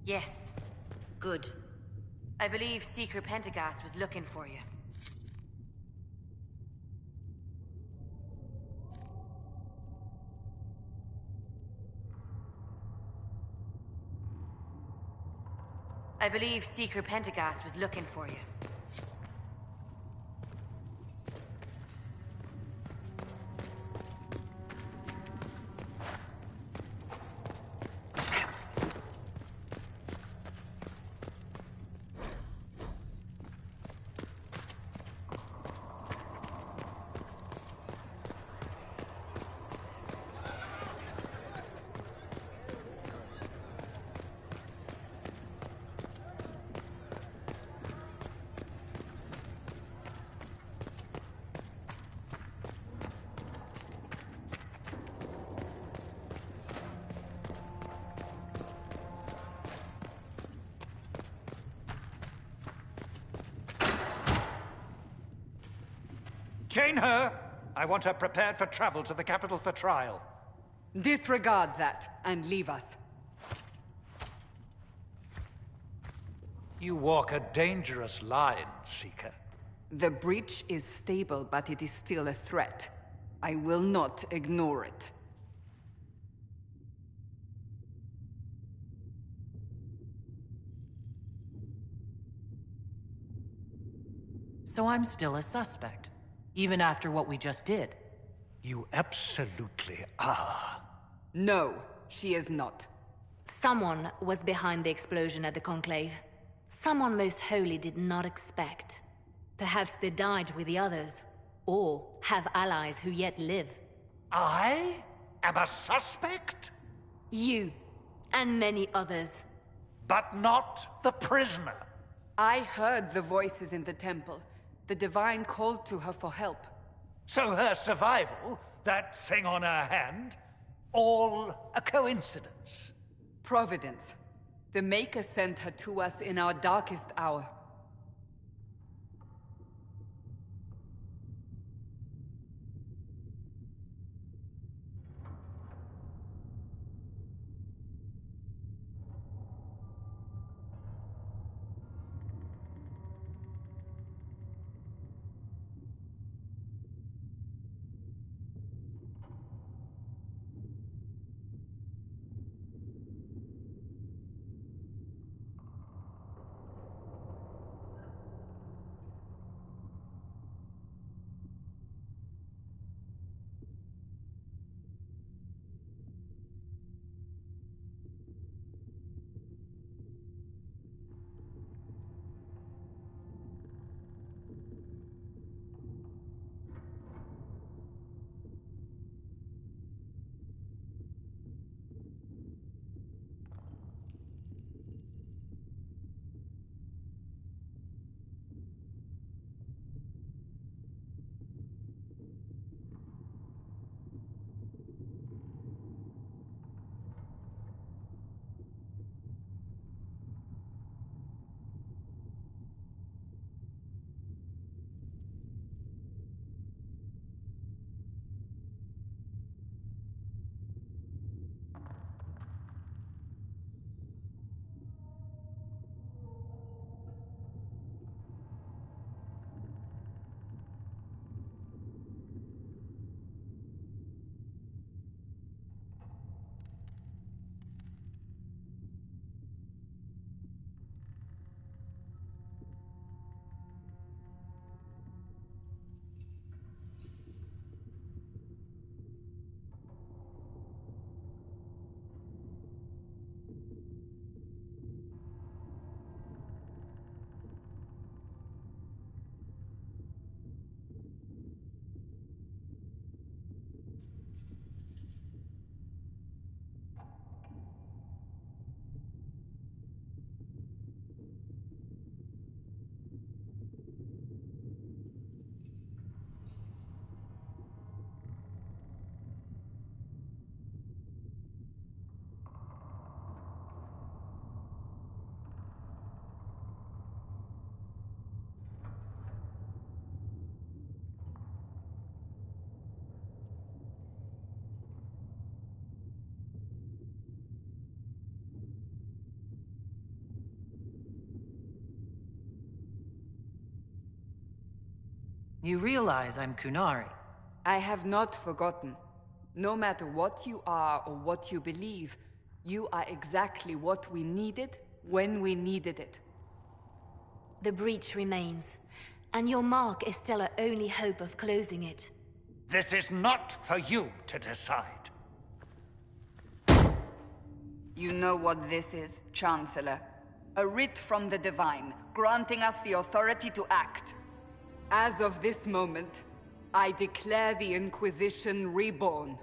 Yes. Good. I believe Seeker Pentagast was looking for you. I believe Seeker Pentagast was looking for you. Chain her! I want her prepared for travel to the capital for trial. Disregard that, and leave us. You walk a dangerous line, Seeker. The breach is stable, but it is still a threat. I will not ignore it. So I'm still a suspect, even after what we just did. You absolutely are. No, she is not. Someone was behind the explosion at the Conclave. Someone Most Holy did not expect. Perhaps they died with the others, or have allies who yet live. I am a suspect? You, and many others. But not the prisoner. I heard the voices in the temple. The Divine called to her for help. So her survival, that thing on her hand, all a coincidence? Providence. The Maker sent her to us in our darkest hour. You realize I'm Kunari. I have not forgotten. No matter what you are or what you believe, you are exactly what we needed when we needed it. The breach remains, and your mark is still our only hope of closing it. This is not for you to decide. You know what this is, Chancellor. A writ from the Divine, granting us the authority to act. As of this moment, I declare the Inquisition reborn.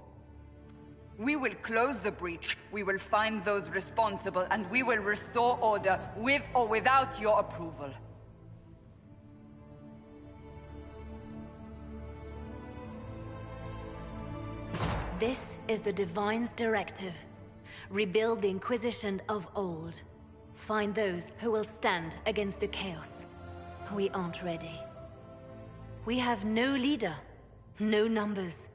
We will close the breach, we will find those responsible, and we will restore order with or without your approval. This is the Divine's directive. Rebuild the Inquisition of old. Find those who will stand against the chaos. We aren't ready. We have no leader, no numbers.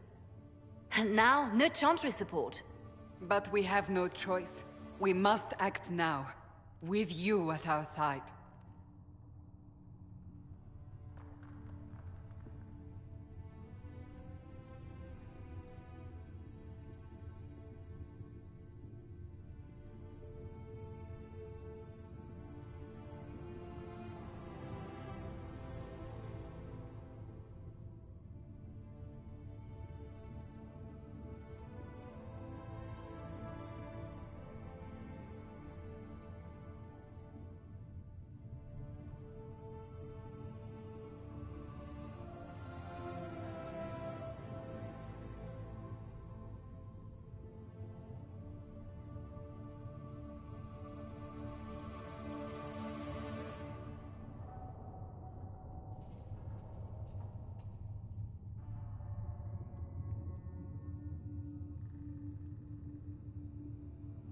And now, no Chantry support. But we have no choice. We must act now, with you at our side.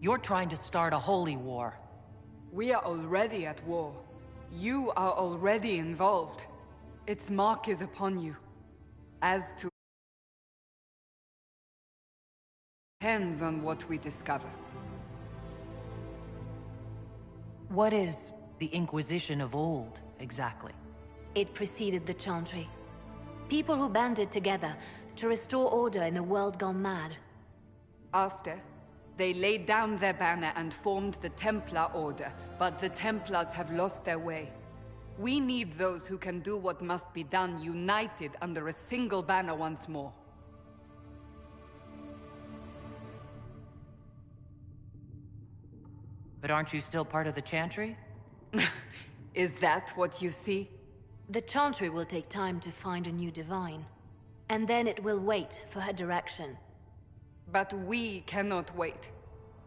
You're trying to start a holy war. We are already at war. You are already involved. Its mark is upon you. As to... depends on what we discover. What is the Inquisition of old, exactly? It preceded the Chantry. People who banded together to restore order in a world gone mad. After, they laid down their banner and formed the Templar Order, but the Templars have lost their way. We need those who can do what must be done, united under a single banner once more. But aren't you still part of the Chantry? Is that what you see? The Chantry will take time to find a new Divine. And then it will wait for her direction. But we cannot wait.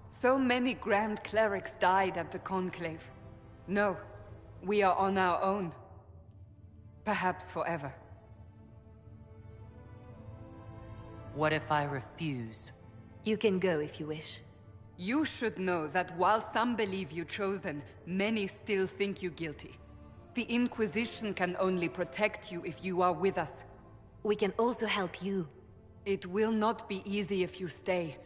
So many Grand Clerics died at the Conclave. No, we are on our own. Perhaps forever. What if I refuse? You can go if you wish. You should know that while some believe you chosen, many still think you guilty. The Inquisition can only protect you if you are with us. We can also help you. It will not be easy if you stay.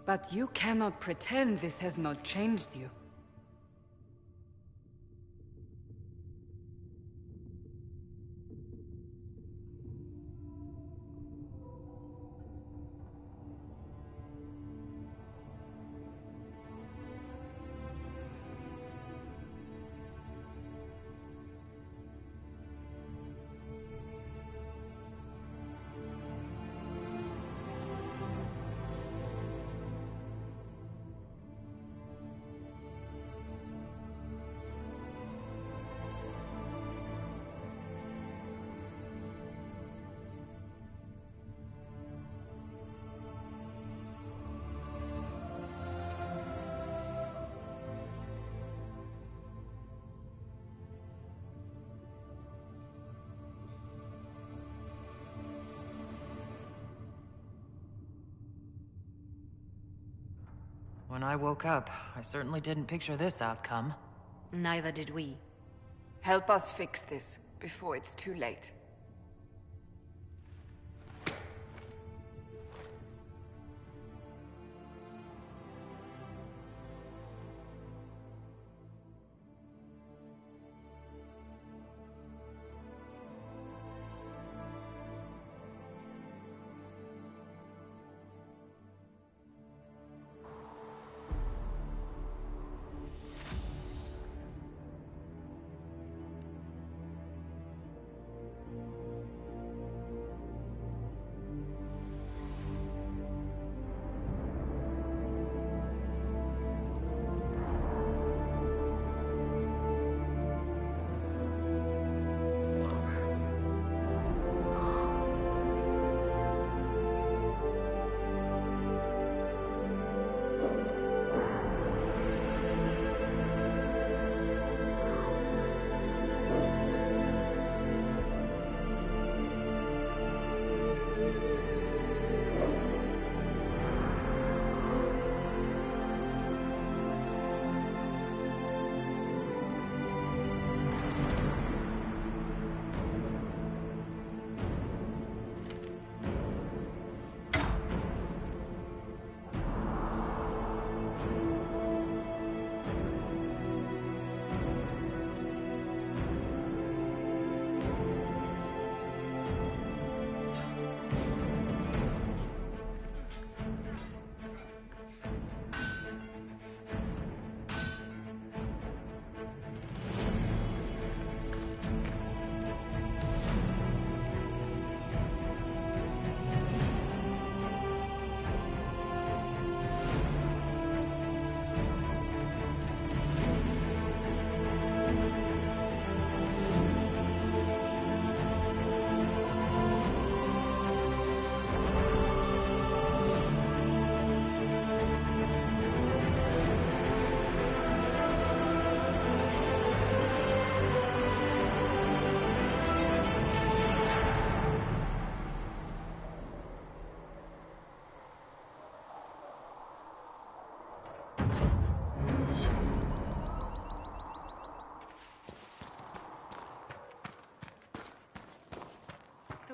But you cannot pretend this has not changed you. When I woke up, I certainly didn't picture this outcome. Neither did we. Help us fix this before it's too late.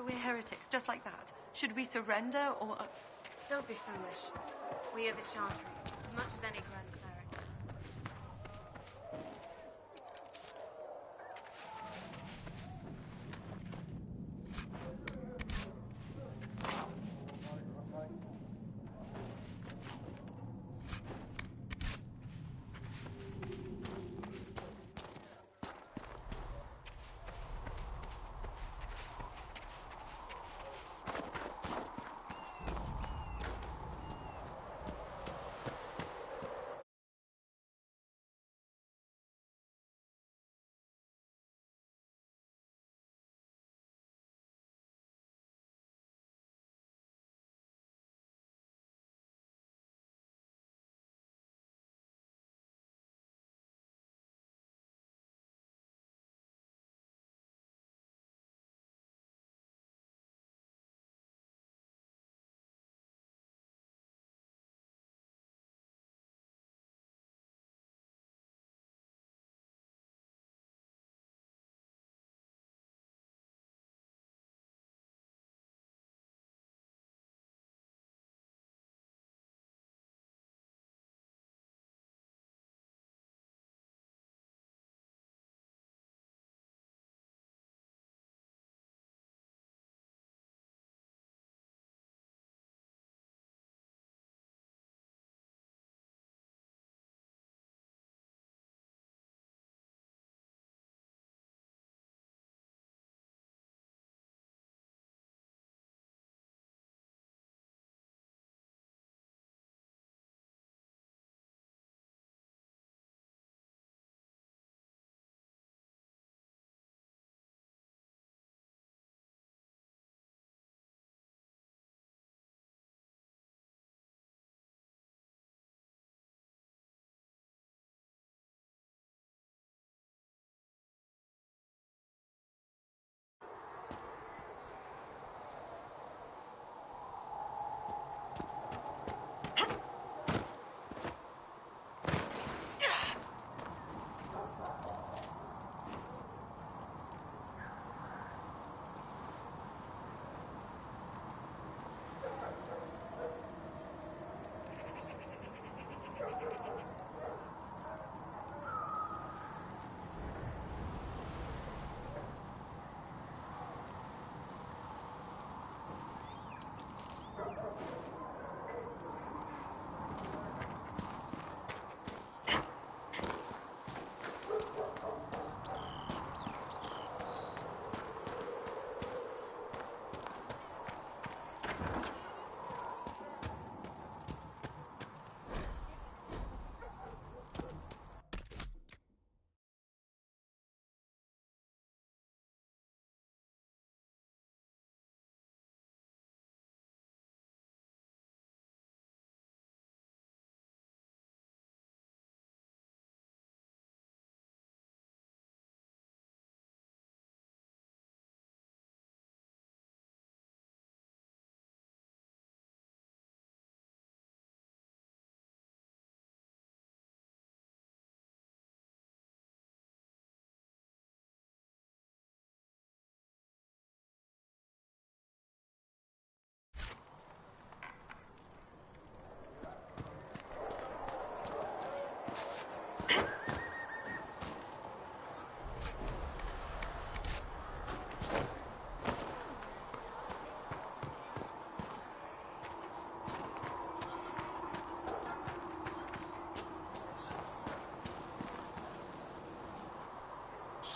we're heretics, just like that. Should we surrender, or... Don't be foolish. We are the Chantry, as much as any Grand Cleric.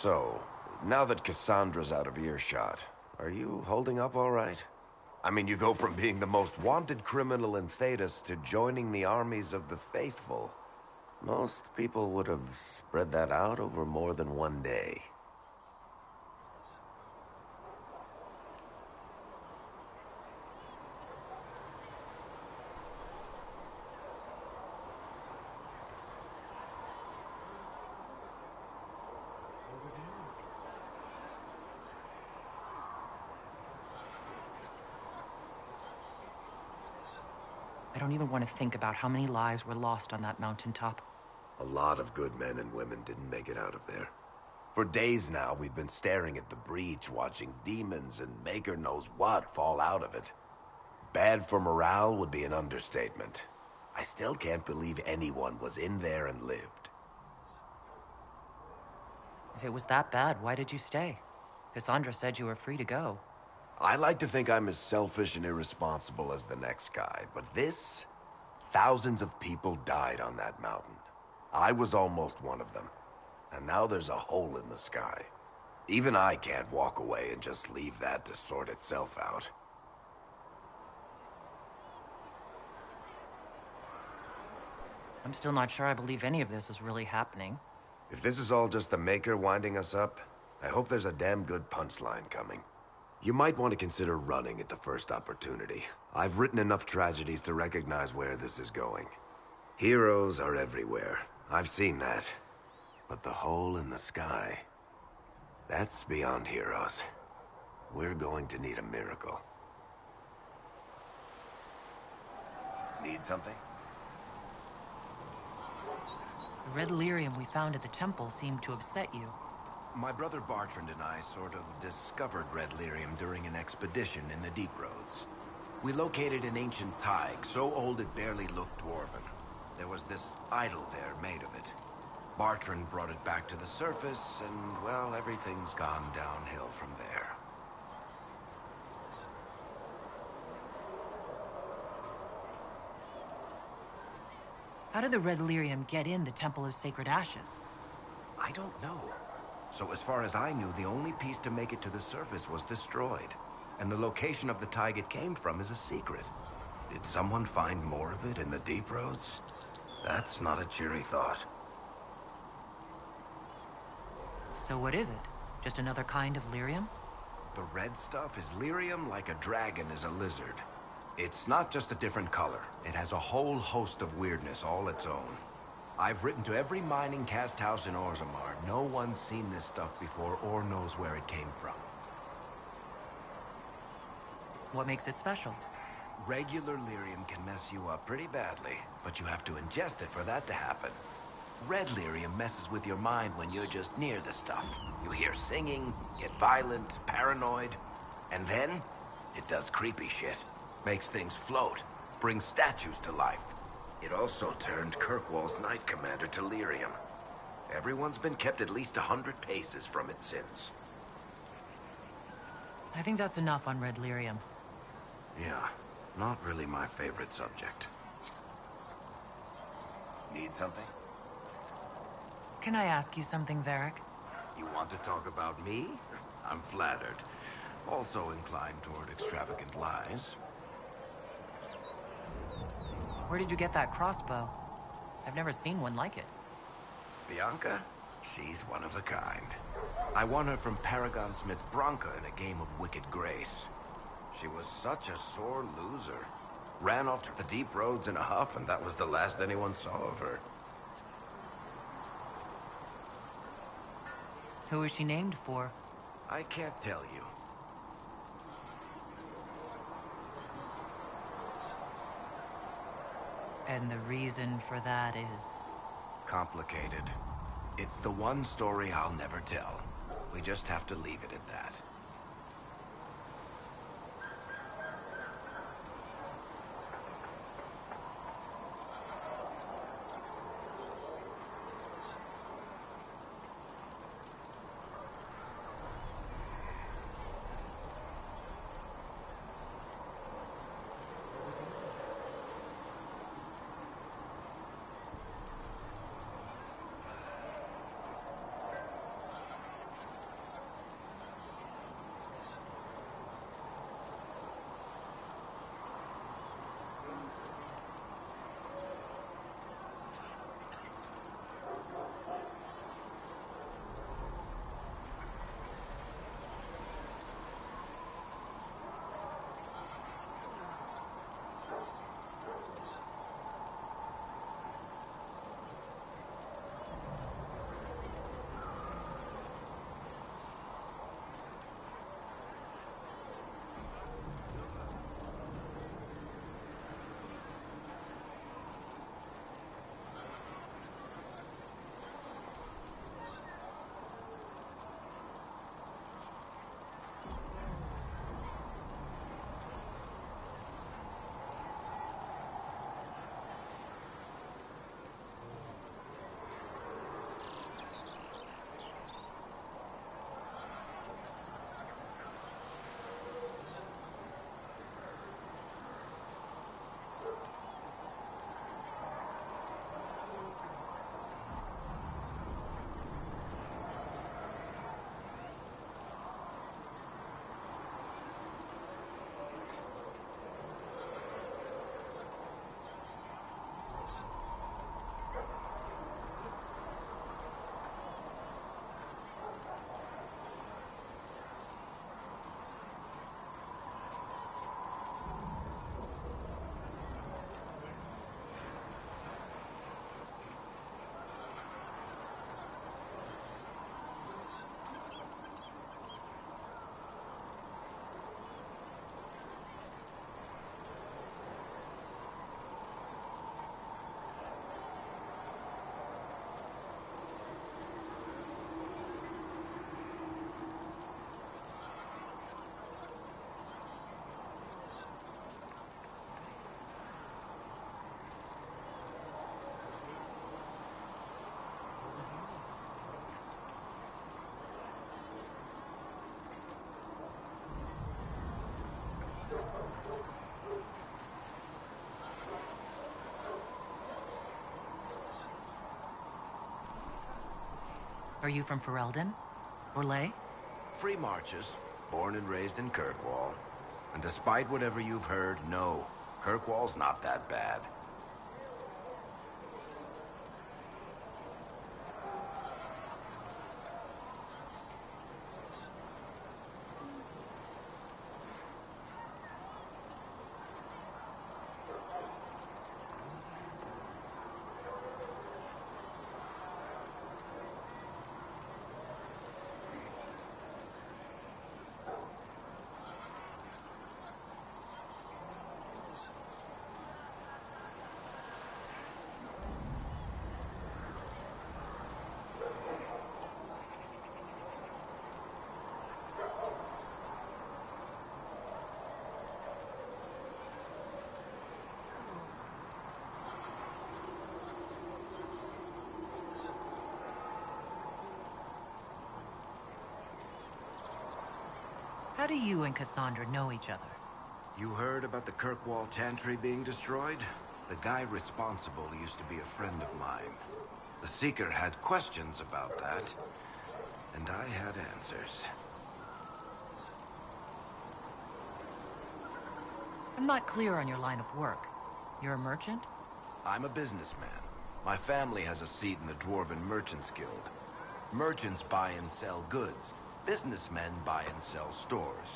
So, now that Cassandra's out of earshot, are you holding up all right? I mean, you go from being the most wanted criminal in Thedas to joining the armies of the faithful. Most people would have spread that out over more than one day. I don't even want to think about how many lives were lost on that mountaintop. A lot of good men and women didn't make it out of there. For days now, we've been staring at the breach, watching demons and maker knows what fall out of it. Bad for morale would be an understatement. I still can't believe anyone was in there and lived. If it was that bad, why did you stay? Cassandra said you were free to go. I like to think I'm as selfish and irresponsible as the next guy, but this... Thousands of people died on that mountain. I was almost one of them. And now there's a hole in the sky. Even I can't walk away and just leave that to sort itself out. I'm still not sure I believe any of this is really happening. If this is all just the Maker winding us up, I hope there's a damn good punchline coming. You might want to consider running at the first opportunity. I've written enough tragedies to recognize where this is going. Heroes are everywhere. I've seen that. But the hole in the sky... that's beyond heroes. We're going to need a miracle. Need something? The red lyrium we found at the temple seemed to upset you. My brother Bartrand and I sort of discovered red lyrium during an expedition in the Deep Roads. We located an ancient thaig, so old it barely looked dwarven. There was this idol there made of it. Bartrand brought it back to the surface, and, well, everything's gone downhill from there. How did the red lyrium get in the Temple of Sacred Ashes? I don't know. So as far as I knew, the only piece to make it to the surface was destroyed. And the location of the thaig it came from is a secret. Did someone find more of it in the Deep Roads? That's not a cheery thought. So what is it? Just another kind of lyrium? The red stuff is lyrium like a dragon is a lizard. It's not just a different color. It has a whole host of weirdness all its own. I've written to every mining cast house in Orzammar. No one's seen this stuff before or knows where it came from. What makes it special? Regular lyrium can mess you up pretty badly, but you have to ingest it for that to happen. Red lyrium messes with your mind when you're just near the stuff. You hear singing, get violent, paranoid, and then it does creepy shit. Makes things float, brings statues to life. It also turned Kirkwall's Knight Commander to lyrium. Everyone's been kept at least 100 paces from it since. I think that's enough on red lyrium. Yeah, not really my favorite subject. Need something? Can I ask you something, Varric? You want to talk about me? I'm flattered. Also inclined toward extravagant lies. Where did you get that crossbow? I've never seen one like it. Bianca? She's one of a kind. I won her from Paragon Smith Bronca in a game of Wicked Grace. She was such a sore loser. Ran off to the Deep Roads in a huff, and that was the last anyone saw of her. Who is she named for? I can't tell you. And the reason for that is... Complicated. It's the one story I'll never tell. We just have to leave it at that. Are you from Ferelden? Or Ley? Free marches, born and raised in Kirkwall. And despite whatever you've heard, no, Kirkwall's not that bad. How do you and Cassandra know each other? You heard about the Kirkwall Chantry being destroyed? The guy responsible used to be a friend of mine. The Seeker had questions about that, and I had answers. I'm not clear on your line of work. You're a merchant? I'm a businessman. My family has a seat in the Dwarven Merchants Guild. Merchants buy and sell goods. Businessmen buy and sell stores.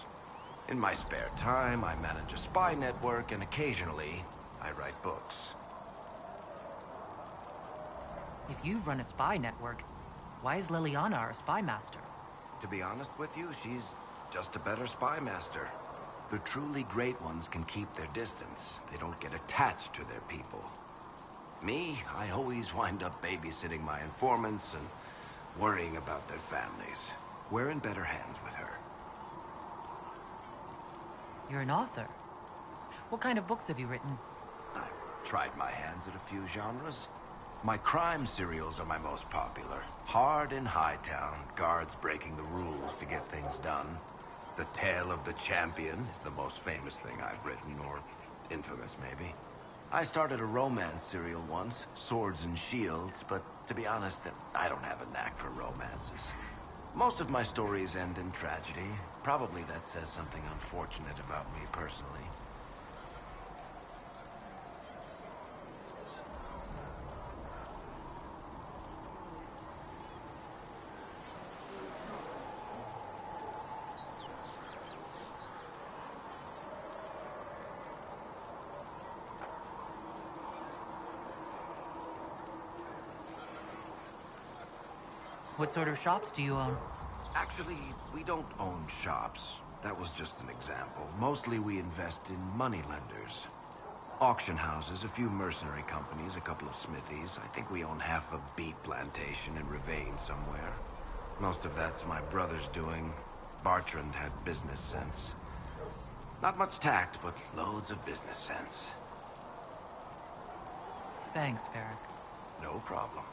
In my spare time, I manage a spy network, and occasionally, I write books. If you run a spy network, why is Liliana our spy master? To be honest with you, she's just a better spy master. The truly great ones can keep their distance. They don't get attached to their people. Me, I always wind up babysitting my informants and worrying about their families. We're in better hands with her. You're an author. What kind of books have you written? I've tried my hands at a few genres. My crime serials are my most popular. Hard in Hightown, guards breaking the rules to get things done. The Tale of the Champion is the most famous thing I've written, or infamous maybe. I started a romance serial once, Swords and Shields, but to be honest, I don't have a knack for romances. Most of my stories end in tragedy. Probably that says something unfortunate about me personally. What sort of shops do you own? Actually, we don't own shops. That was just an example. Mostly we invest in moneylenders. Auction houses, a few mercenary companies, a couple of smithies. I think we own half a beet plantation in Ravane somewhere. Most of that's my brother's doing. Bartrand had business sense. Not much tact, but loads of business sense. Thanks, Varric. No problem.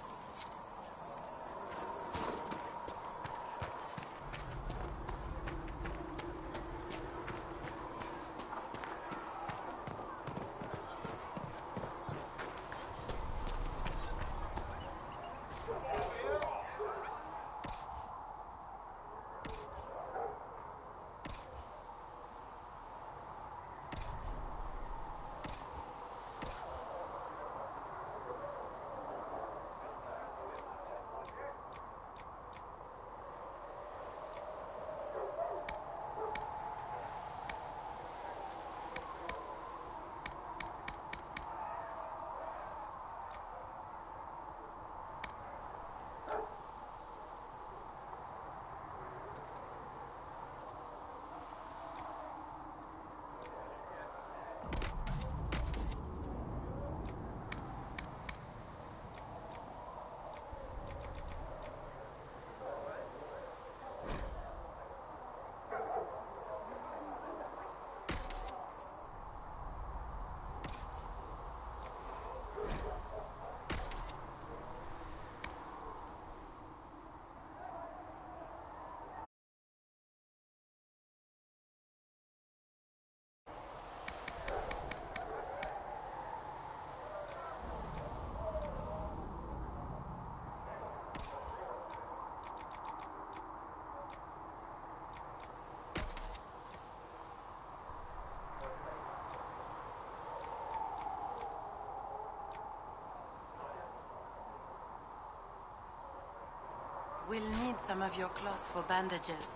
We'll need some of your cloth for bandages.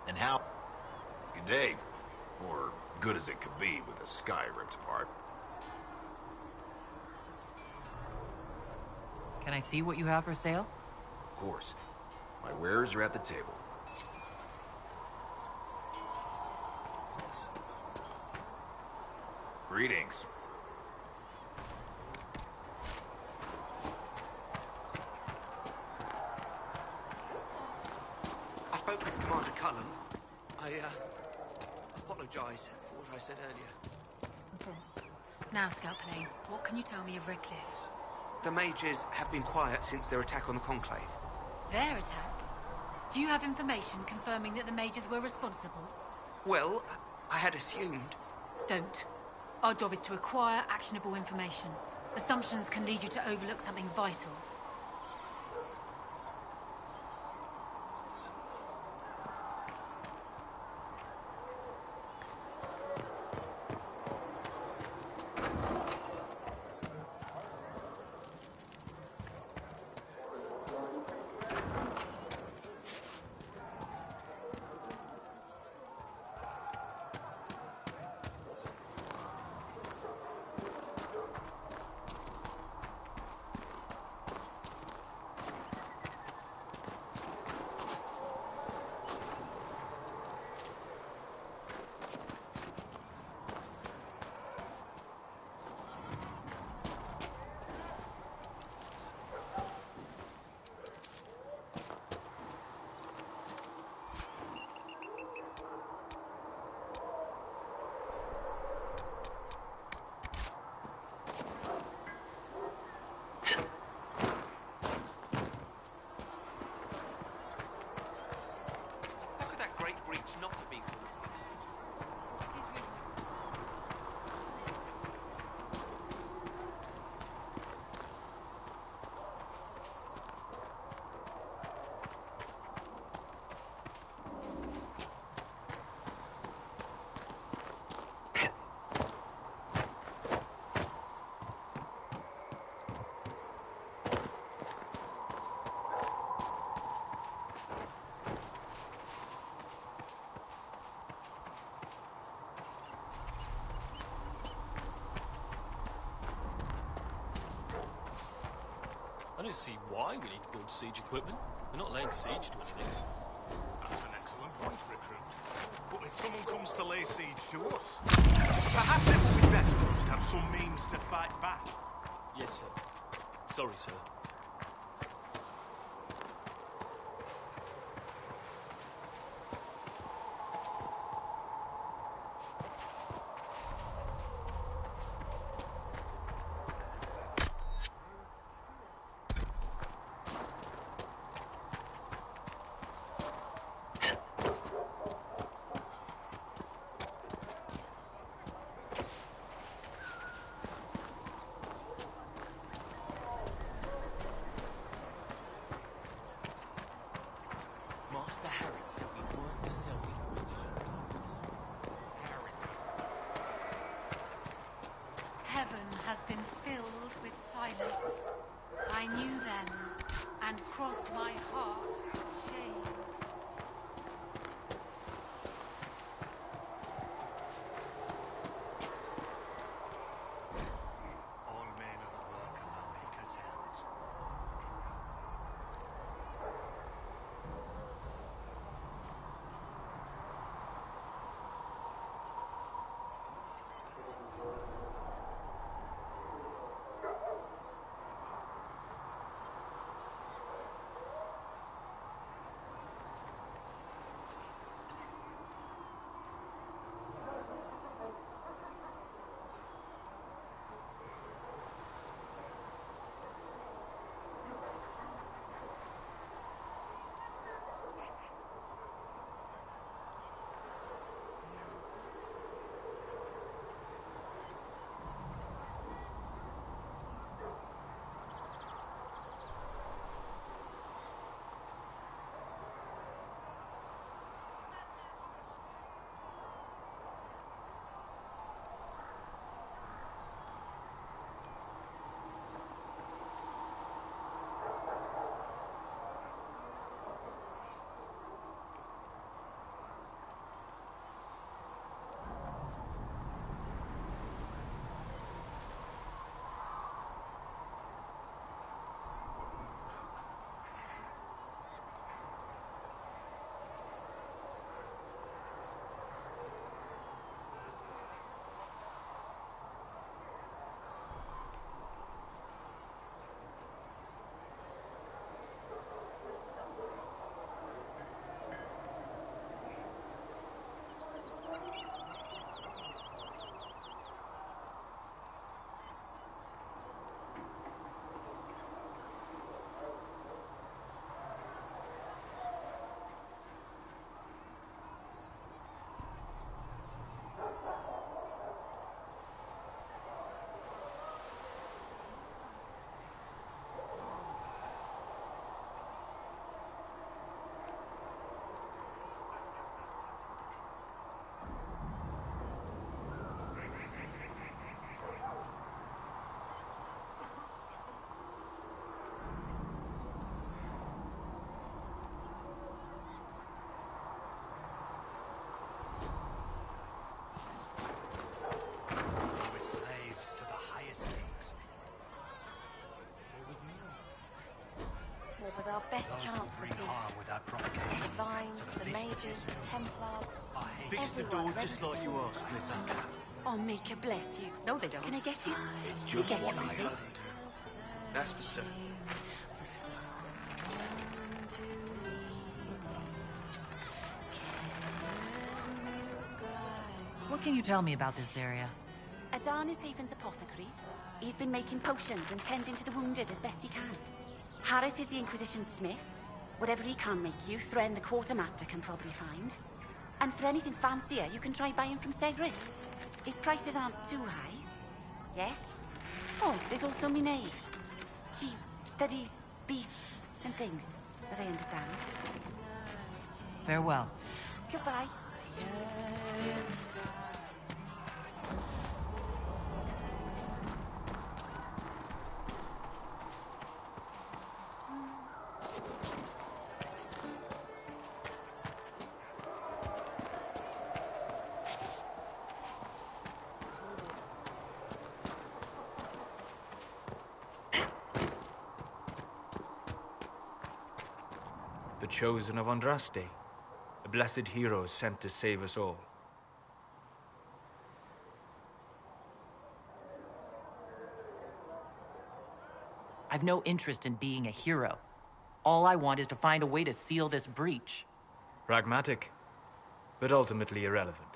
And how? Good day. Or good as it could be with the sky ripped apart. Can I see what you have for sale? Of course. My wares are at the table. Greetings. I spoke with Commander Cullen. I apologize for what I said earlier. Now, Scout Plane, what can you tell me of Redcliffe? The mages have been quiet since their attack on the Conclave. Their attack? Do you have information confirming that the mages were responsible? Well, I had assumed. Don't. Our job is to acquire actionable information. Assumptions can lead you to overlook something vital. I don't see why we need to build siege equipment. We're not laying siege to anything. That's an excellent point, Recruit. But if someone comes to lay siege to us, perhaps it would be best for us to have some means to fight back. Yes, sir. Sorry, sir. Master Harry said we weren't to sell Inquisition cards. Heaven has been filled with silence. I knew then, and crossed my heart with shame. All men are the work of our Maker's hands. But our best chance would be harm without provocation. Divine, the Mages, the Templars, Fix the door just like you asked, Flitter. Oh, Mika, bless you. No, they don't. Can I get you? It's Can I just get what you I anything? heard. That's for certain. What can you tell me about this area? Adan is Haven's apothecaries. He's been making potions and tending to the wounded as best he can. Harrit is the Inquisition smith. Whatever he can make you, Thren the quartermaster can probably find. And for anything fancier, you can try buying from Segrit. His prices aren't too high. Yet. Oh, there's also Minave. She studies beasts and things, as I understand. Farewell. Goodbye. The chosen of Andraste, a blessed hero sent to save us all. I've no interest in being a hero. All I want is to find a way to seal this breach. Pragmatic, but ultimately irrelevant.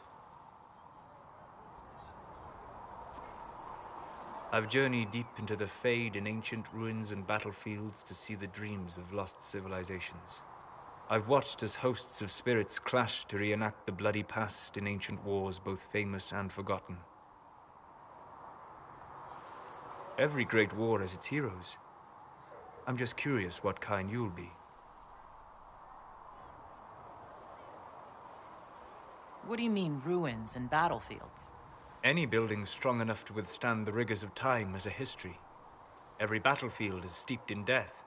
I've journeyed deep into the Fade in ancient ruins and battlefields to see the dreams of lost civilizations. I've watched as hosts of spirits clash to reenact the bloody past in ancient wars, both famous and forgotten. Every great war has its heroes. I'm just curious what kind you'll be. What do you mean, ruins and battlefields? Any building strong enough to withstand the rigors of time has a history. Every battlefield is steeped in death.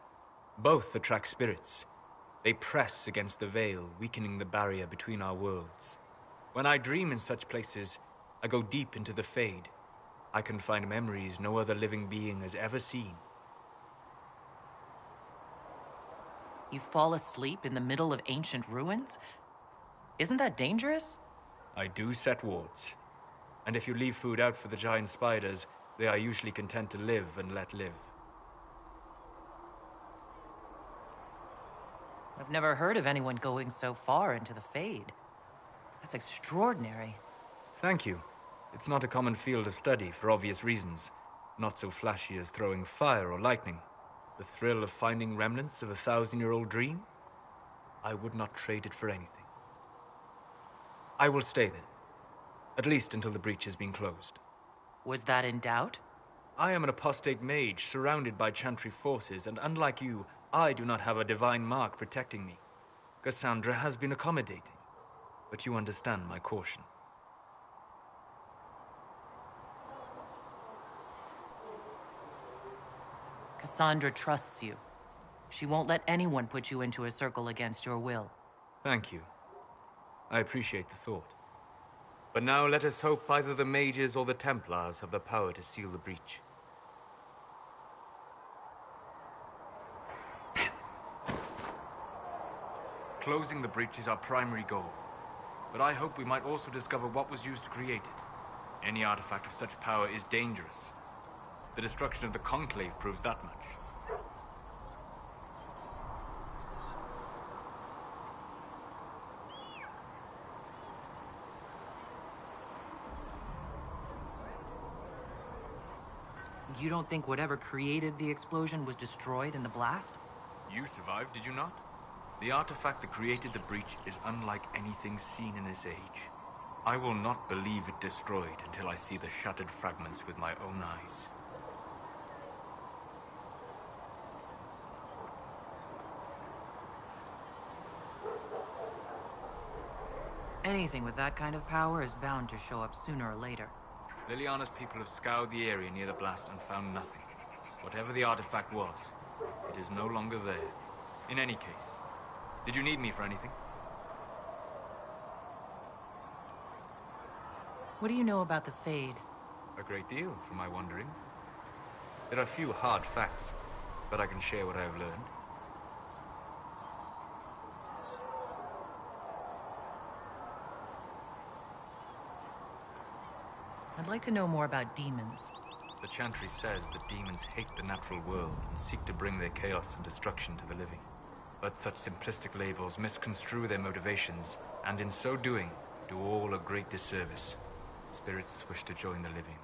Both attract spirits. They press against the veil, weakening the barrier between our worlds. When I dream in such places, I go deep into the Fade. I can find memories no other living being has ever seen. You fall asleep in the middle of ancient ruins? Isn't that dangerous? I do set wards. And if you leave food out for the giant spiders, they are usually content to live and let live. I've never heard of anyone going so far into the Fade. That's extraordinary. Thank you. It's not a common field of study for obvious reasons. Not so flashy as throwing fire or lightning. The thrill of finding remnants of a 1,000-year-old dream? I would not trade it for anything. I will stay there. At least until the breach has been closed. Was that in doubt? I am an apostate mage surrounded by Chantry forces, and unlike you, I do not have a divine mark protecting me. Cassandra has been accommodating, but you understand my caution. Cassandra trusts you. She won't let anyone put you into a circle against your will. Thank you. I appreciate the thought. But now let us hope either the mages or the Templars have the power to seal the breach. Closing the breach is our primary goal. But I hope we might also discover what was used to create it. Any artifact of such power is dangerous. The destruction of the Conclave proves that much. You don't think whatever created the explosion was destroyed in the blast? You survived, did you not? The artifact that created the breach is unlike anything seen in this age. I will not believe it destroyed until I see the shattered fragments with my own eyes. Anything with that kind of power is bound to show up sooner or later. Liliana's people have scoured the area near the blast and found nothing. Whatever the artifact was, it is no longer there. In any case, did you need me for anything? What do you know about the Fade? A great deal, from my wanderings. There are few hard facts, but I can share what I have learned. I'd like to know more about demons. The Chantry says that demons hate the natural world and seek to bring their chaos and destruction to the living. But such simplistic labels misconstrue their motivations, and in so doing, do all a great disservice. Spirits wish to join the living,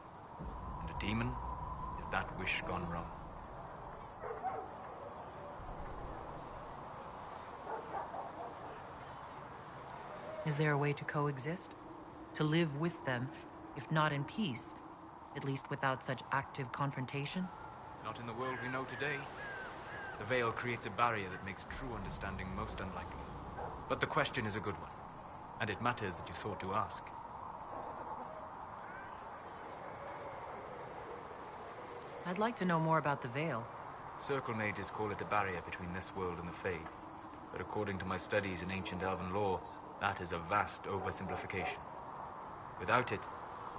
and a demon is that wish gone wrong. Is there a way to coexist? To live with them, if not in peace, at least without such active confrontation? Not in the world we know today. The veil creates a barrier that makes true understanding most unlikely. But the question is a good one, and it matters that you thought to ask. I'd like to know more about the veil. Circle mages call it a barrier between this world and the Fade. But according to my studies in ancient elven lore, that is a vast oversimplification. Without it,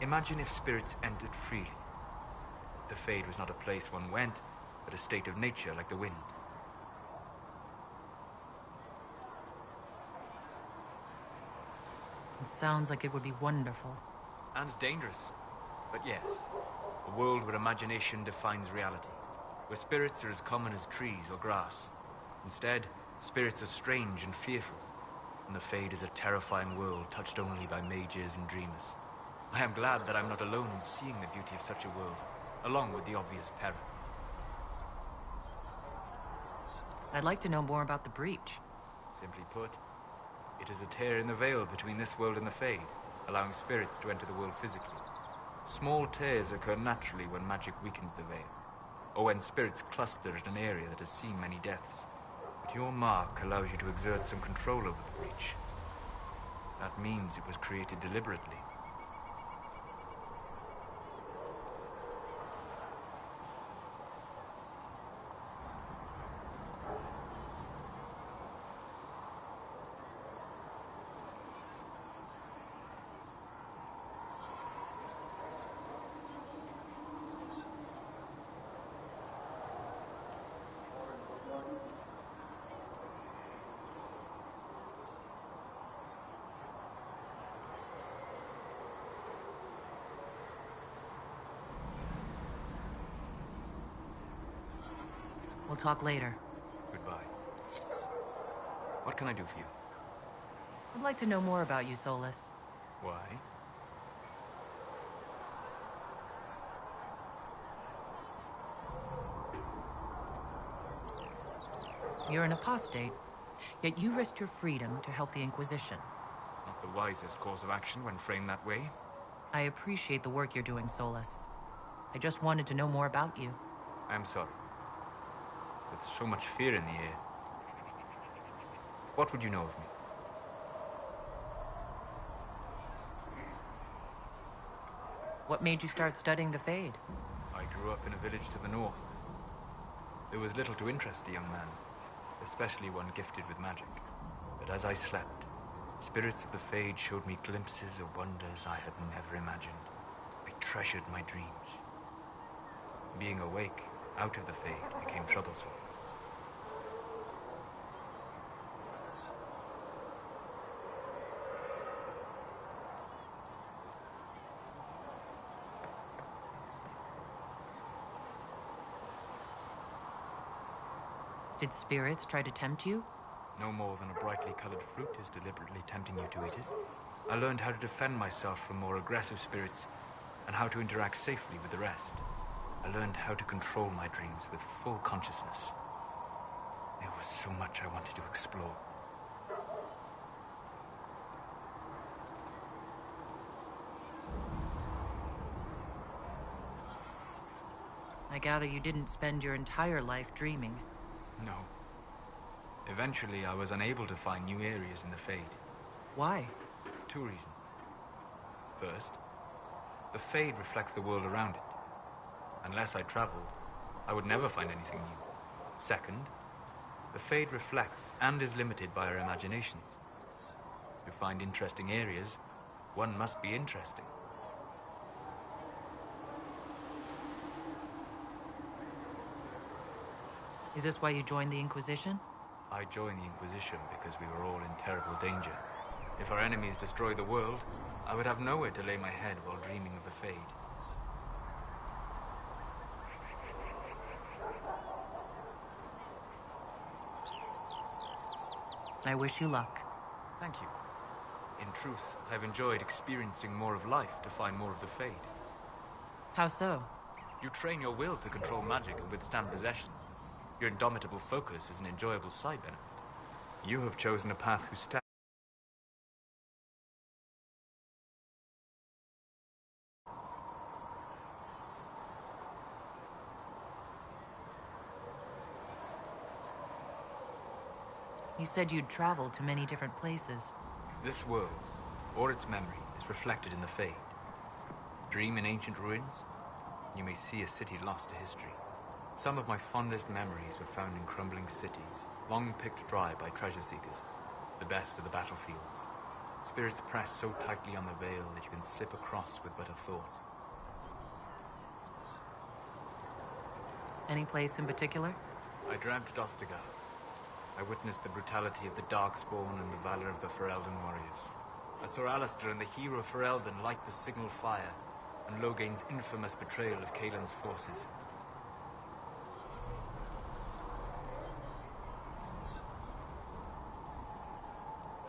imagine if spirits entered freely. The Fade was not a place one went, but a state of nature like the wind. It sounds like it would be wonderful. And dangerous. But yes, a world where imagination defines reality. Where spirits are as common as trees or grass. Instead, spirits are strange and fearful. And the Fade is a terrifying world touched only by mages and dreamers. I am glad that I'm not alone in seeing the beauty of such a world, along with the obvious peril. I'd like to know more about the breach. Simply put, it is a tear in the veil between this world and the Fade, allowing spirits to enter the world physically. Small tears occur naturally when magic weakens the veil, or when spirits cluster at an area that has seen many deaths. But your mark allows you to exert some control over the breach. That means it was created deliberately. We'll talk later. Goodbye. What can I do for you? I'd like to know more about you, Solus. Why? You're an apostate, yet you risked your freedom to help the Inquisition. Not the wisest course of action when framed that way. I appreciate the work you're doing, Solus. I just wanted to know more about you. I'm sorry. With so much fear in the air. What would you know of me? What made you start studying the Fade? I grew up in a village to the north. There was little to interest a young man, especially one gifted with magic. But as I slept, spirits of the Fade showed me glimpses of wonders I had never imagined. I treasured my dreams. Being awake, out of the Fade, became troublesome. Did spirits try to tempt you? No more than a brightly colored fruit is deliberately tempting you to eat it. I learned how to defend myself from more aggressive spirits and how to interact safely with the rest. I learned how to control my dreams with full consciousness. There was so much I wanted to explore. I gather you didn't spend your entire life dreaming. No. Eventually, I was unable to find new areas in the Fade. Why? 2 reasons. First, the Fade reflects the world around it. Unless I traveled, I would never find anything new. Second, the Fade reflects and is limited by our imaginations. To find interesting areas, one must be interesting. Is this why you joined the Inquisition? I joined the Inquisition because we were all in terrible danger. If our enemies destroyed the world, I would have nowhere to lay my head while dreaming of the Fade. I wish you luck. Thank you. In truth, I've enjoyed experiencing more of life to find more of the Fade. How so? You train your will to control magic and withstand possession. Your indomitable focus is an enjoyable side benefit. You have chosen a path whose step. You said you'd traveled to many different places. This world, or its memory, is reflected in the Fade. Dream in ancient ruins, you may see a city lost to history. Some of my fondest memories were found in crumbling cities, long picked dry by treasure seekers, the best of the battlefields. Spirits press so tightly on the veil that you can slip across with but a thought. Any place in particular? I dreamt Dostigar. I witnessed the brutality of the Darkspawn and the valor of the Ferelden warriors. I saw Alistair and the hero Ferelden light the signal fire, and Logain's infamous betrayal of Caelan's forces.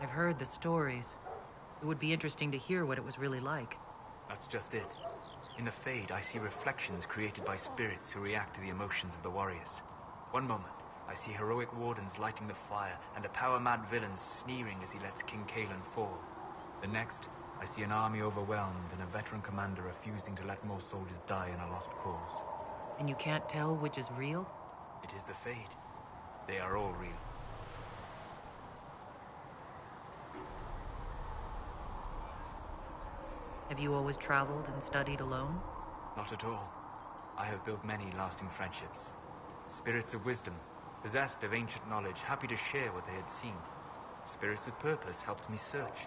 I've heard the stories. It would be interesting to hear what it was really like. That's just it. In the Fade, I see reflections created by spirits who react to the emotions of the warriors. One moment, I see heroic wardens lighting the fire, and a power-mad villain sneering as he lets King Caelan fall. The next, I see an army overwhelmed and a veteran commander refusing to let more soldiers die in a lost cause. And you can't tell which is real? It is the Fade. They are all real. Have you always traveled and studied alone? Not at all. I have built many lasting friendships. Spirits of wisdom, possessed of ancient knowledge, happy to share what they had seen. Spirits of purpose helped me search.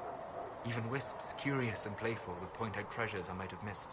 Even wisps, curious and playful, would point out treasures I might have missed.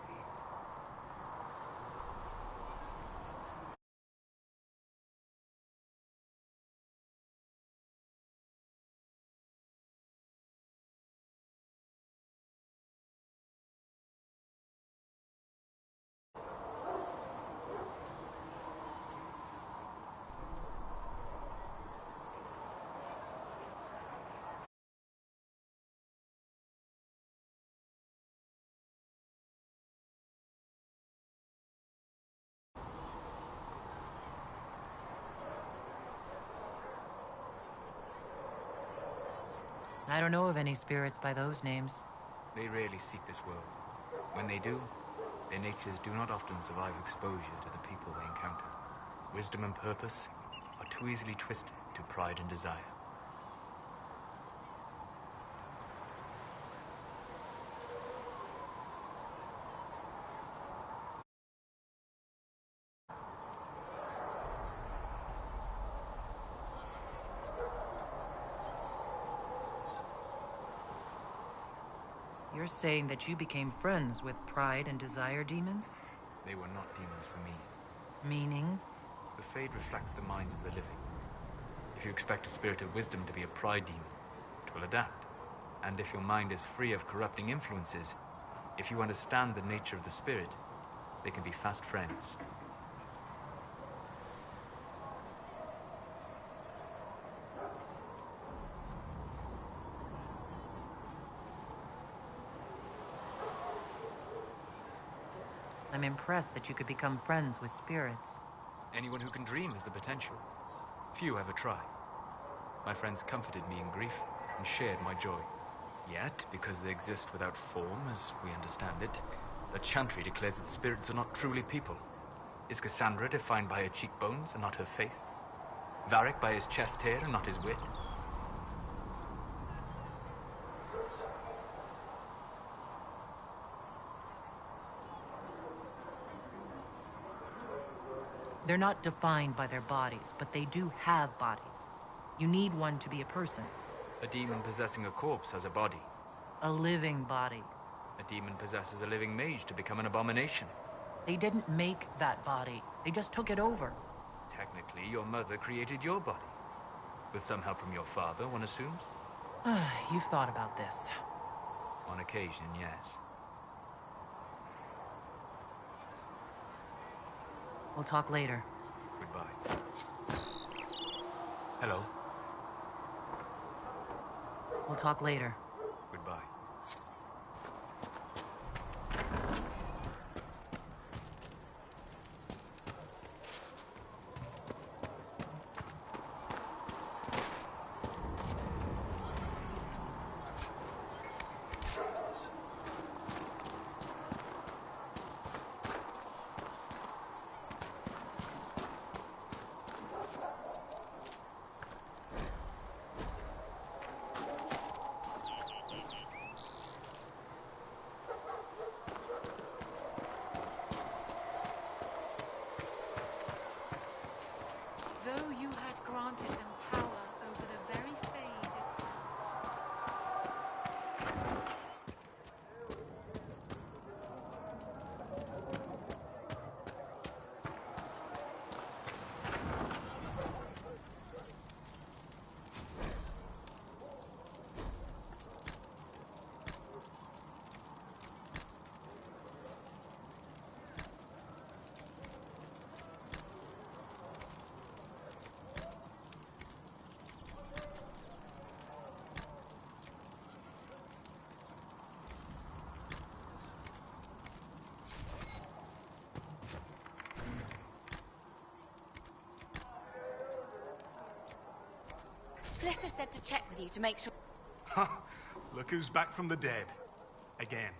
I don't know of any spirits by those names. They rarely seek this world. When they do, their natures do not often survive exposure to the people they encounter. Wisdom and purpose are too easily twisted to pride and desire. You're saying that you became friends with pride and desire demons? They were not demons for me. Meaning? The Fade reflects the minds of the living. If you expect a spirit of wisdom to be a pride demon, it will adapt. And if your mind is free of corrupting influences, if you understand the nature of the spirit, they can be fast friends. I'm impressed that you could become friends with spirits. Anyone who can dream has the potential. Few ever try. My friends comforted me in grief and shared my joy. Yet, because they exist without form, as we understand it, the Chantry declares that spirits are not truly people. Is Cassandra defined by her cheekbones and not her faith? Varric by his chest hair and not his wit? They're not defined by their bodies, but they do have bodies. You need one to be a person. A demon possessing a corpse has a body. A living body. A demon possesses a living mage to become an abomination. They didn't make that body. They just took it over. Technically, your mother created your body. With some help from your father, one assumes? You've thought about this. On occasion, yes. We'll talk later. Goodbye. Hello. We'll talk later. Goodbye. Though you had granted them power over the very fade itself. Fliss said to check with you to make sure... Look who's back from the dead. Again.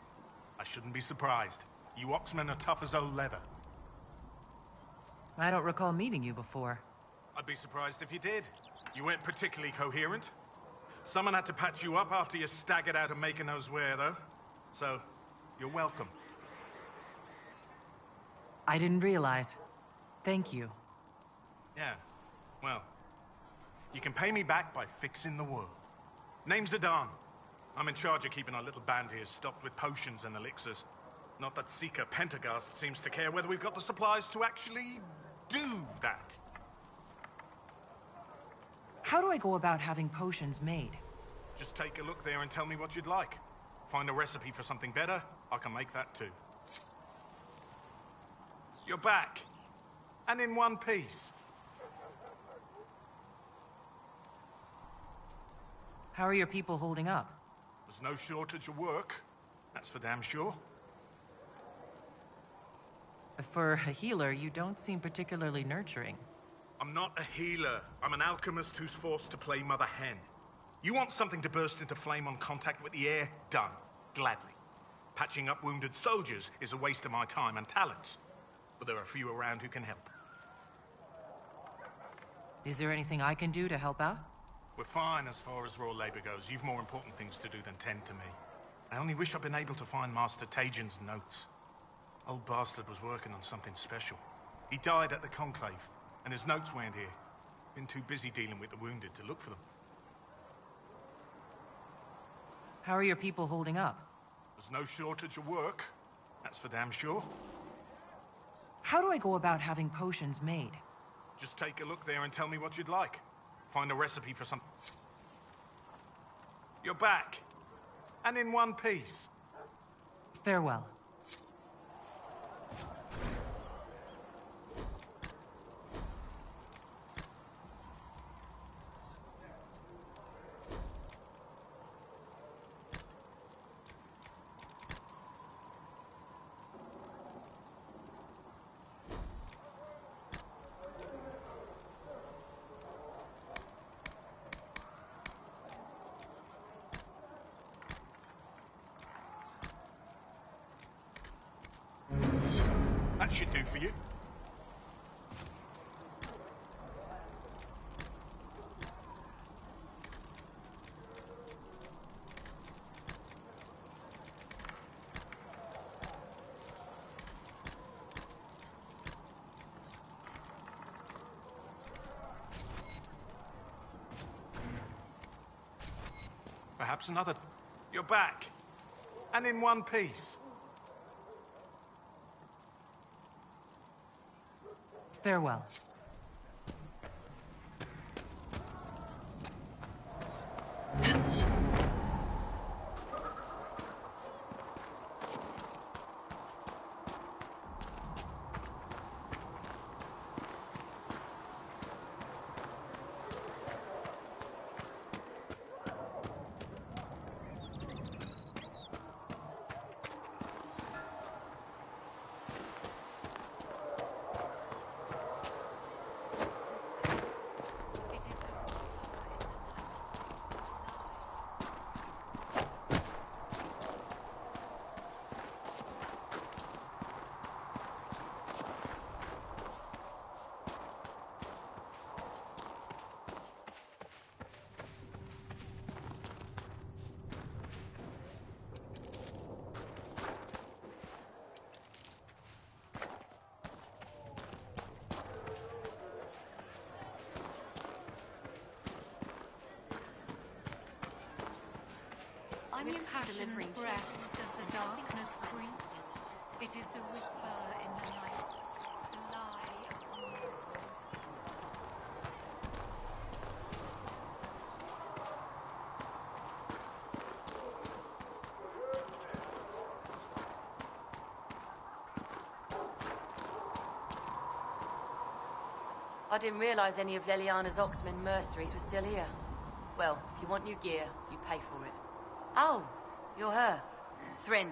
I shouldn't be surprised. You Oxmen are tough as old leather. I don't recall meeting you before. I'd be surprised if you did. You weren't particularly coherent. Someone had to patch you up after you staggered out of making those wear, though. So, you're welcome. I didn't realize. Thank you. Yeah. Well, you can pay me back by fixing the world. Name's Zidane. I'm in charge of keeping our little band here stocked with potions and elixirs. Not that Seeker Pentagast seems to care whether we've got the supplies to actually do that. How do I go about having potions made? Just take a look there and tell me what you'd like. Find a recipe for something better, I can make that too. You're back. And in one piece. How are your people holding up? There's no shortage of work. That's for damn sure. For a healer, you don't seem particularly nurturing. I'm not a healer. I'm an alchemist who's forced to play Mother Hen. You want something to burst into flame on contact with the air? Done. Gladly. Patching up wounded soldiers is a waste of my time and talents. But there are a few around who can help. Is there anything I can do to help out? We're fine as far as raw labor goes. You've more important things to do than tend to me. I only wish I'd been able to find Master Tajin's notes. Old bastard was working on something special. He died at the Conclave, and his notes weren't here. Been too busy dealing with the wounded to look for them. How are your people holding up? There's no shortage of work. That's for damn sure. How do I go about having potions made? Just take a look there and tell me what you'd like. Find a recipe for some... You're back. And in one piece. Farewell. That should do for you. Perhaps another... You're back. And in one piece. Farewell. I'm used to delivering breath. Does the darkness creep? It is the whisper in the night, the lie upon your sleep. I didn't realize any of Leliana's Oxman mercenaries were still here. Well, if you want new gear, you pay for it. Oh, you're her. Thrin,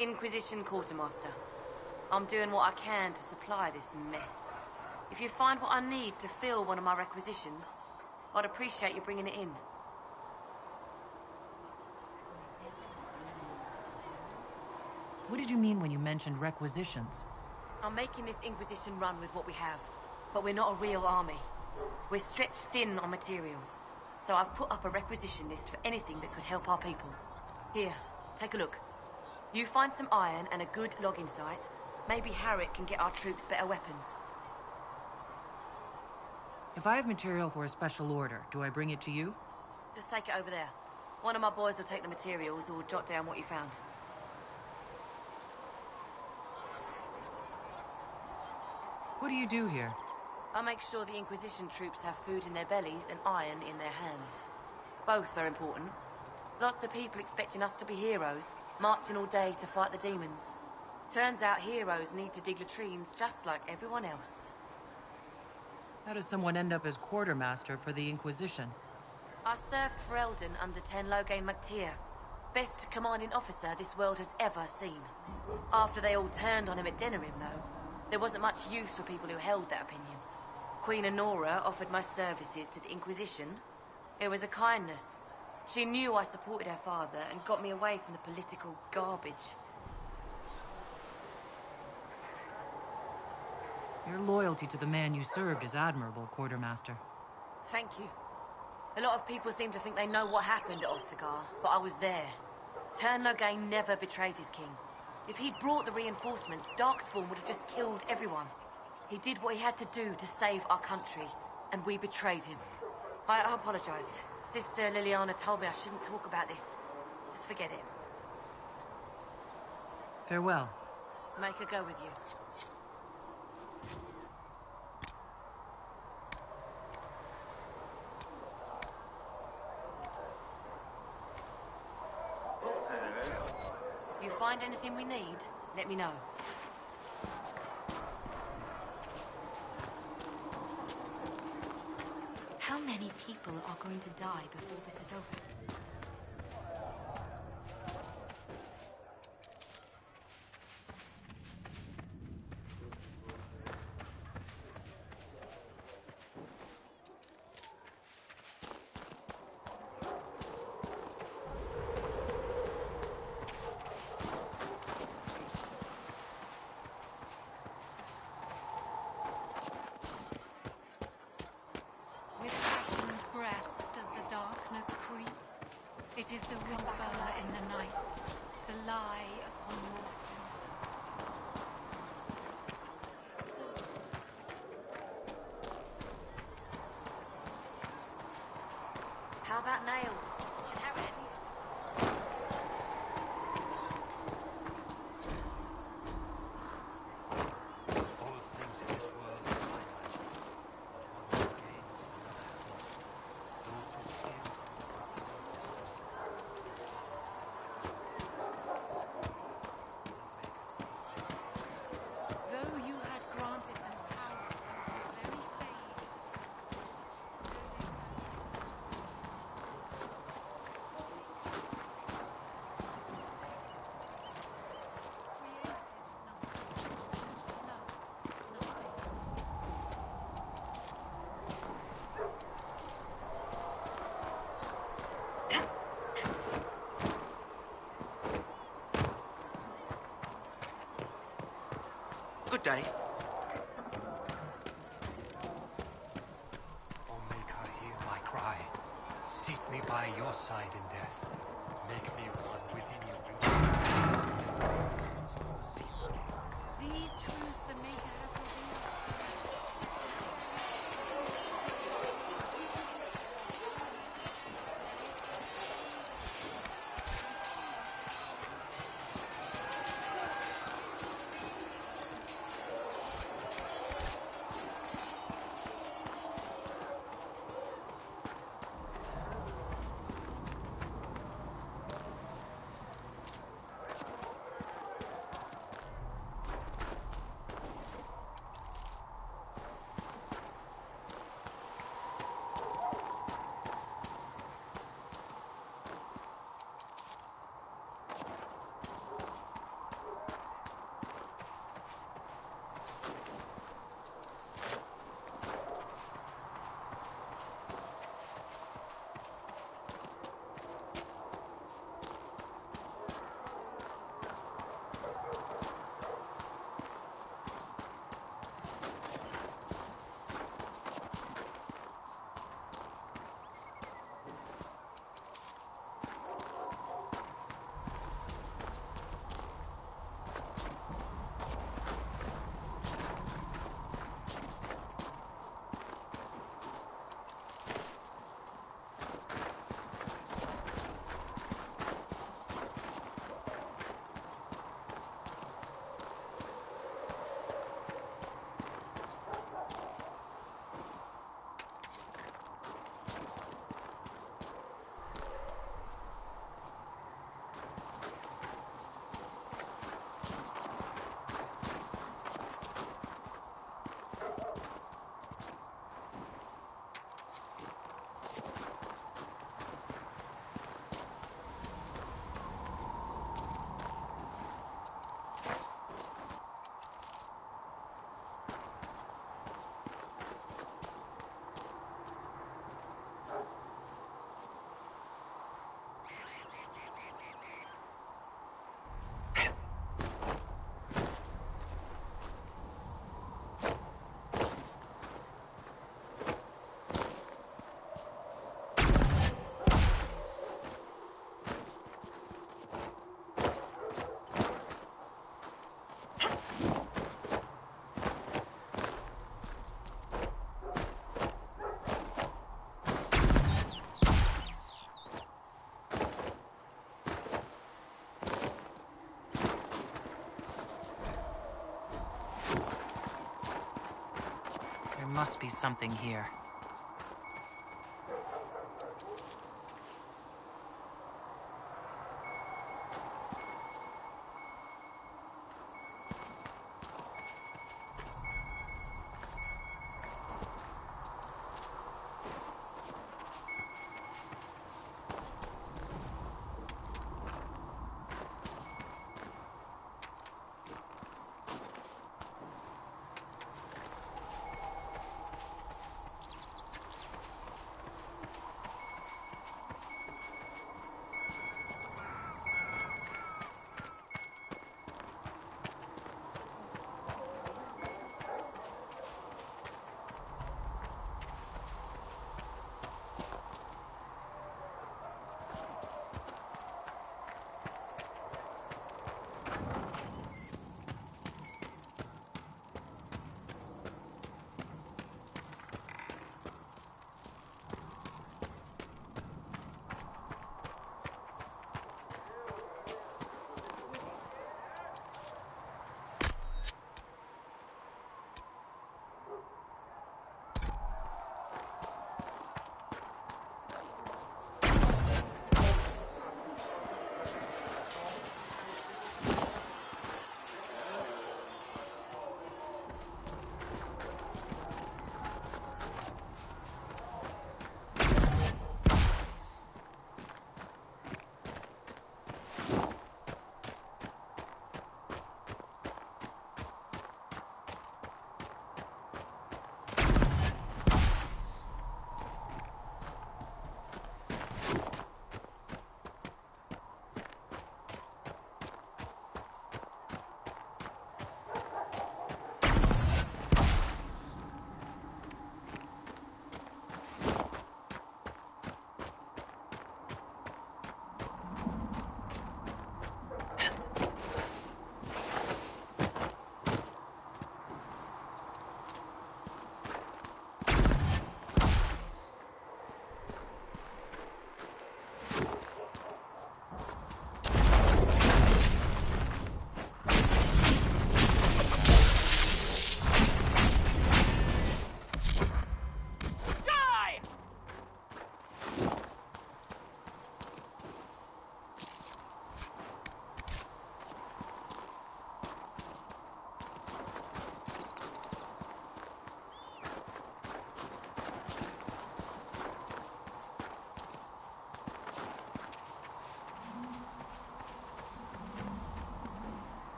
Inquisition Quartermaster. I'm doing what I can to supply this mess. If you find what I need to fill one of my requisitions, I'd appreciate you bringing it in. What did you mean when you mentioned requisitions? I'm making this Inquisition run with what we have, but we're not a real army. We're stretched thin on materials, so I've put up a requisition list for anything that could help our people. Here, take a look. You find some iron and a good logging site, maybe Harriet can get our troops better weapons. If I have material for a special order, do I bring it to you? Just take it over there. One of my boys will take the materials or jot down what you found. What do you do here? I make sure the Inquisition troops have food in their bellies and iron in their hands. Both are important. Lots of people expecting us to be heroes, marching all day to fight the demons. Turns out heroes need to dig latrines just like everyone else. How does someone end up as quartermaster for the Inquisition? I served for Eldon under Ten Loghain MacTier. Best commanding officer this world has ever seen. After they all turned on him at Denerim, though, there wasn't much use for people who held that opinion. Queen Honora offered my services to the Inquisition. It was a kindness. She knew I supported her father and got me away from the political garbage. Your loyalty to the man you served is admirable, Quartermaster. Thank you. A lot of people seem to think they know what happened at Ostagar, but I was there. Ten Loghain never betrayed his king. If he'd brought the reinforcements, Darkspawn would have just killed everyone. He did what he had to do to save our country, and we betrayed him. I apologize. Sister Liliana told me I shouldn't talk about this. Just forget it. Farewell. Make her go with you. You find anything we need, let me know. How many people are going to die before this is over? It is the whisper in the night, the lie upon your sleep. How about nails? Can Harriet at least... All things in this world are finite. One who gains, another has. Those who steal Though you had granted them power over the very fade, Good day. Oh, make her hear my cry. Seat me by your side in death. Make me one within your doom. these truths the Maker has revealed. must be something here.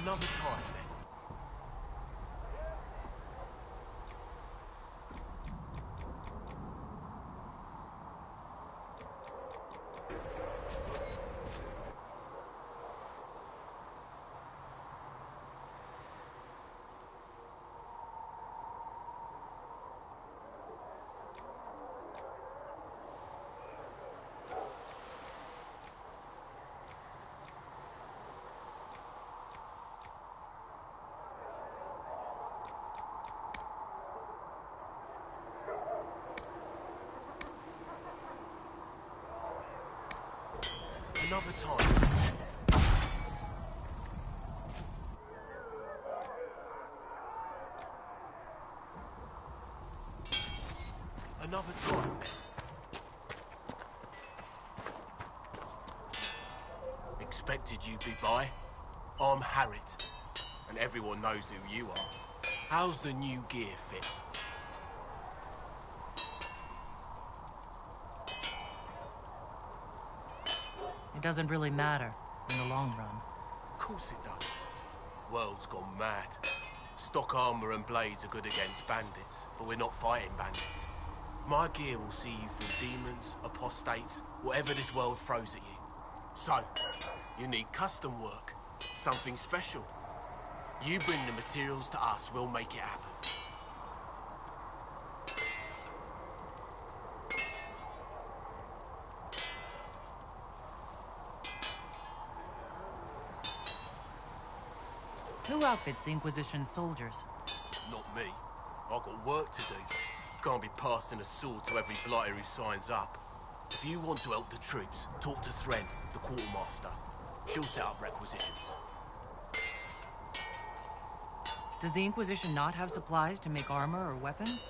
Another time, then. Another time. Another time. Expected you'd be by. I'm Harriet, and everyone knows who you are. How's the new gear fit? It doesn't really matter in the long run. Of course it does. World's gone mad. Stock armor and blades are good against bandits, but we're not fighting bandits. My gear will see you through demons, apostates, whatever this world throws at you. So, you need custom work, something special. You bring the materials to us, we'll make it happen. Who outfits the Inquisition's soldiers? Not me. I've got work to do. Can't be passing a sword to every blighter who signs up. If you want to help the troops, talk to Thren, the quartermaster. She'll set up requisitions. Does the Inquisition not have supplies to make armor or weapons?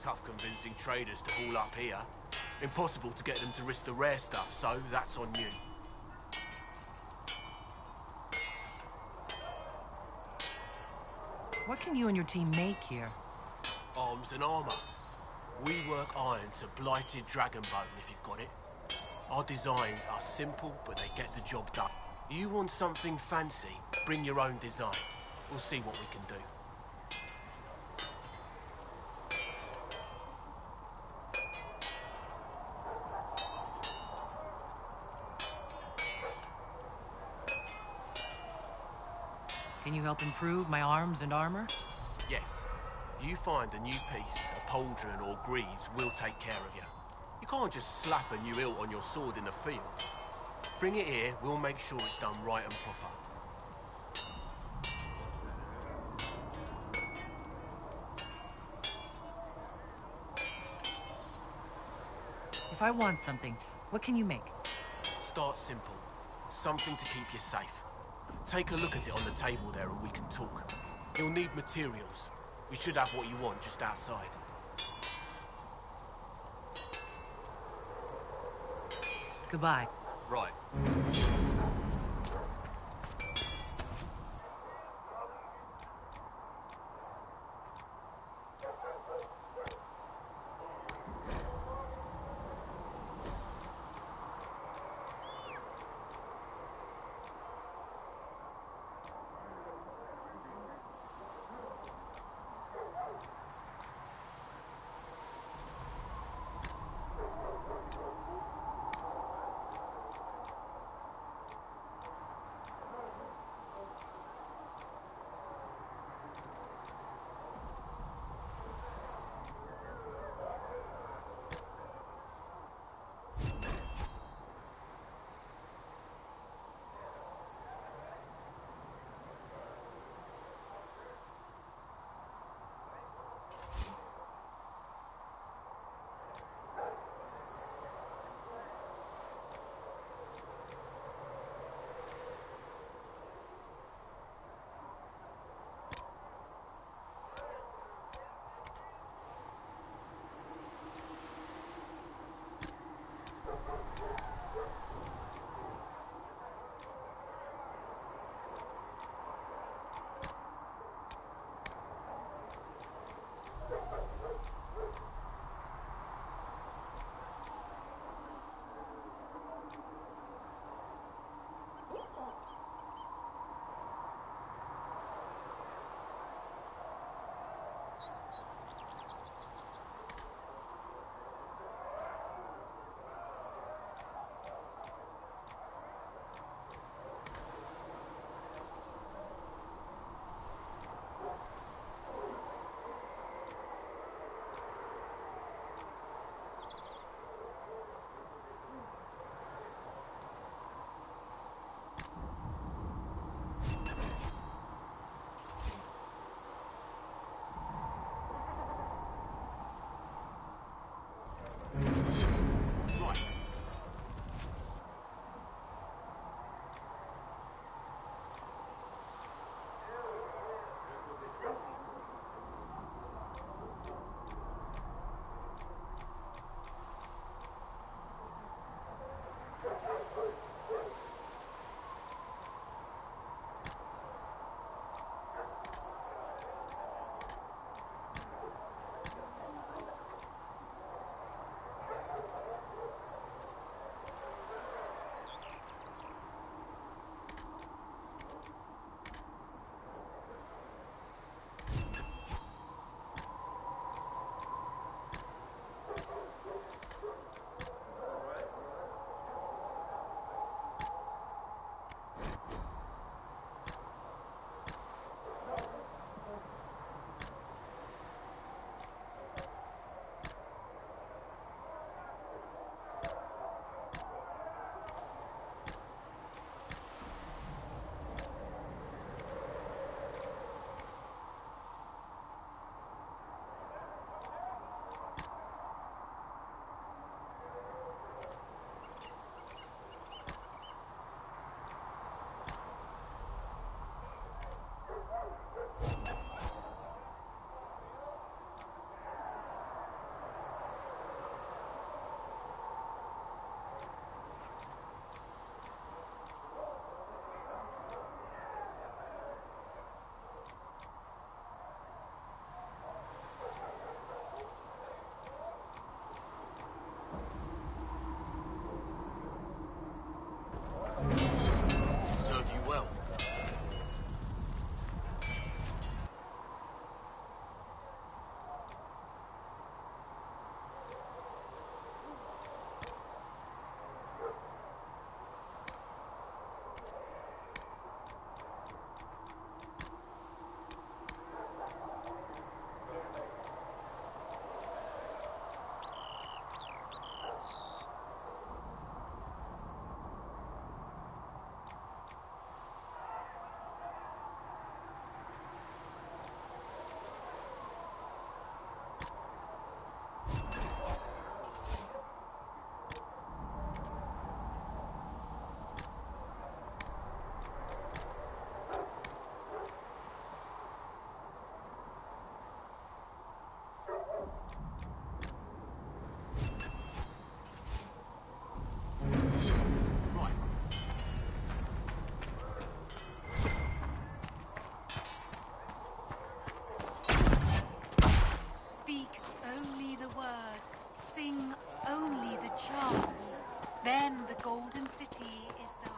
Tough convincing traders to haul up here. Impossible to get them to risk the rare stuff, so that's on you. What can you and your team make here? Arms and armor. We work iron to blighted dragon bone if you've got it. Our designs are simple, but they get the job done. You want something fancy, bring your own design. We'll see what we can do. Can you help improve my arms and armor? Yes. You find a new piece, a pauldron or greaves, we'll take care of you. You can't just slap a new hilt on your sword in the field. Bring it here, we'll make sure it's done right and proper. If I want something, what can you make? Start simple. Something to keep you safe. Take a look at it on the table there and we can talk. You'll need materials. We should have what you want just outside. Goodbye. Right. Then the Golden City is thine.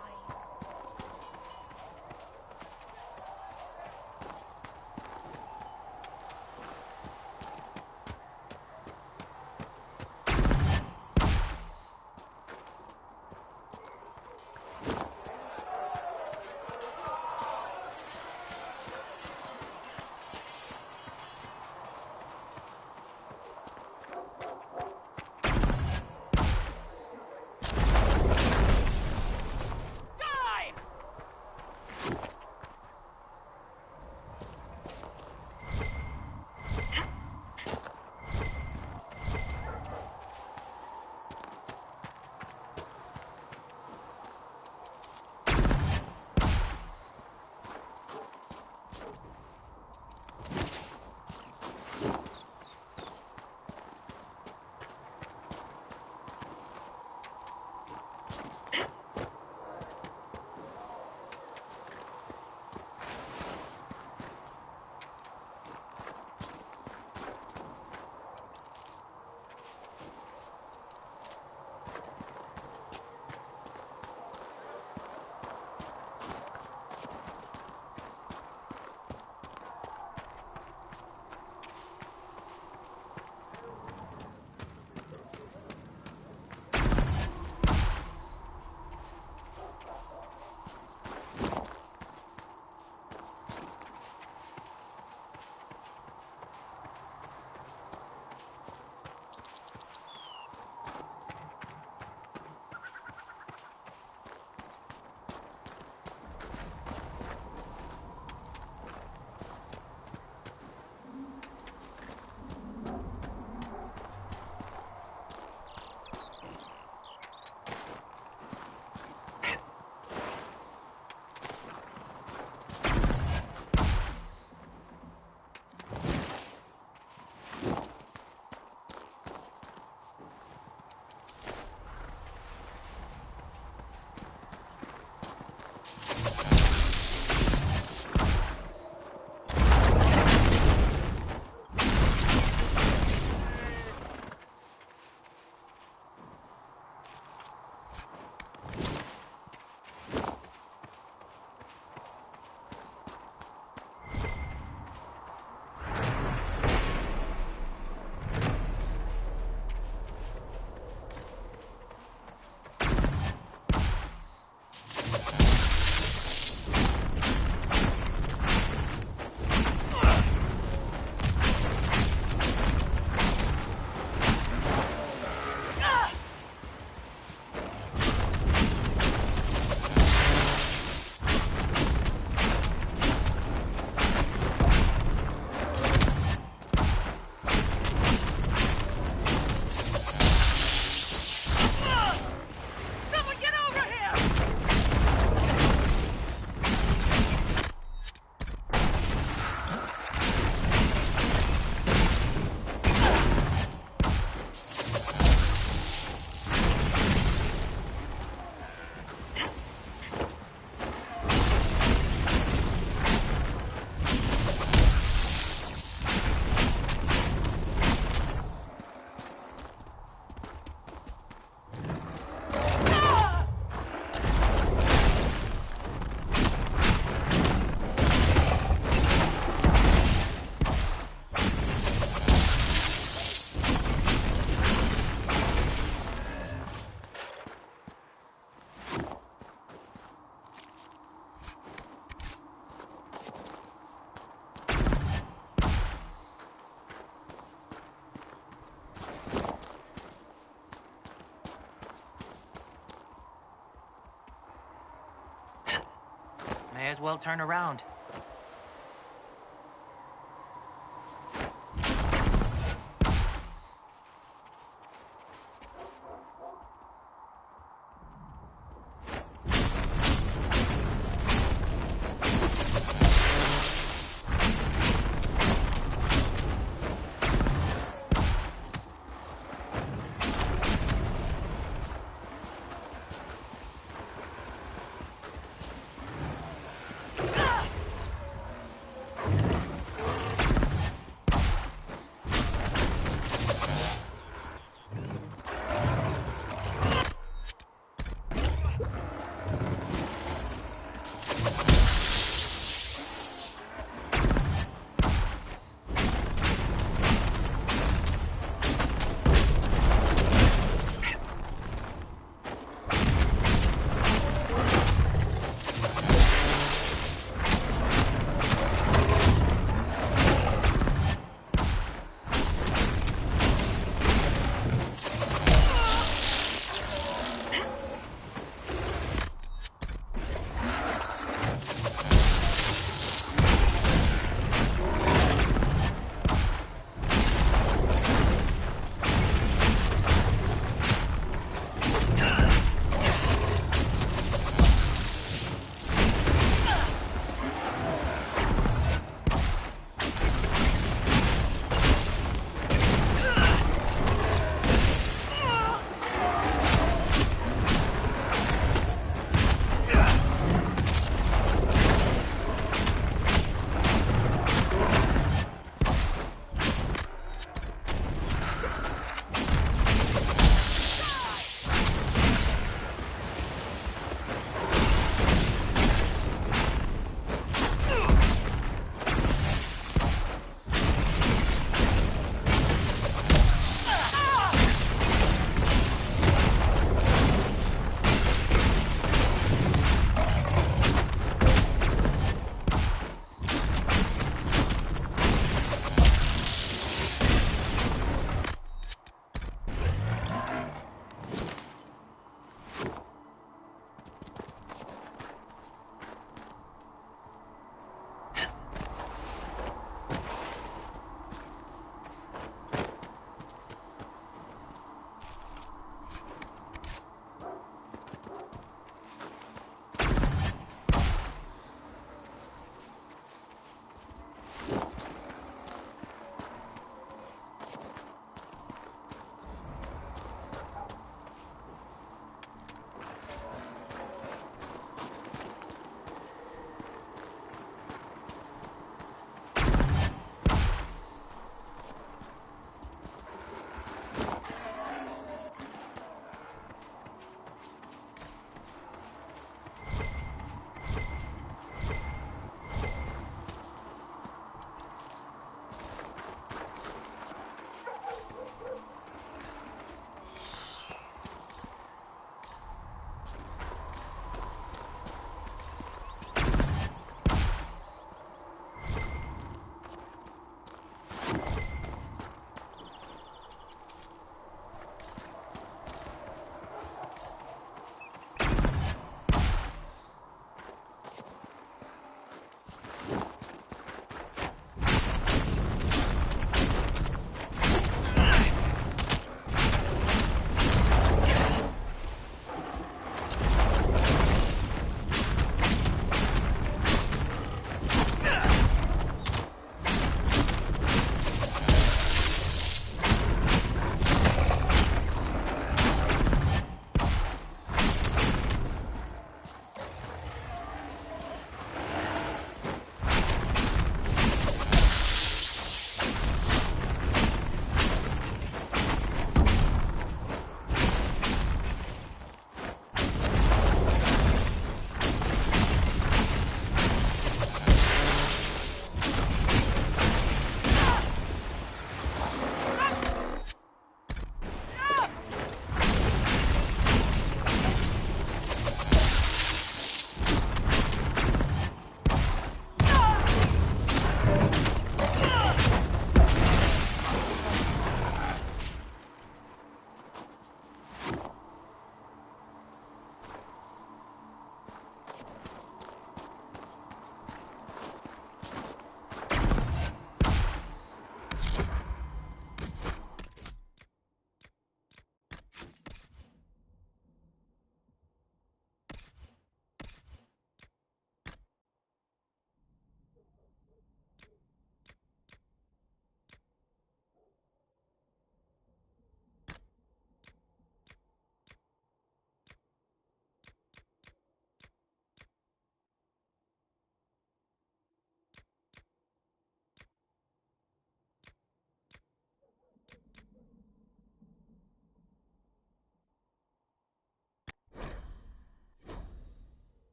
May as well turn around.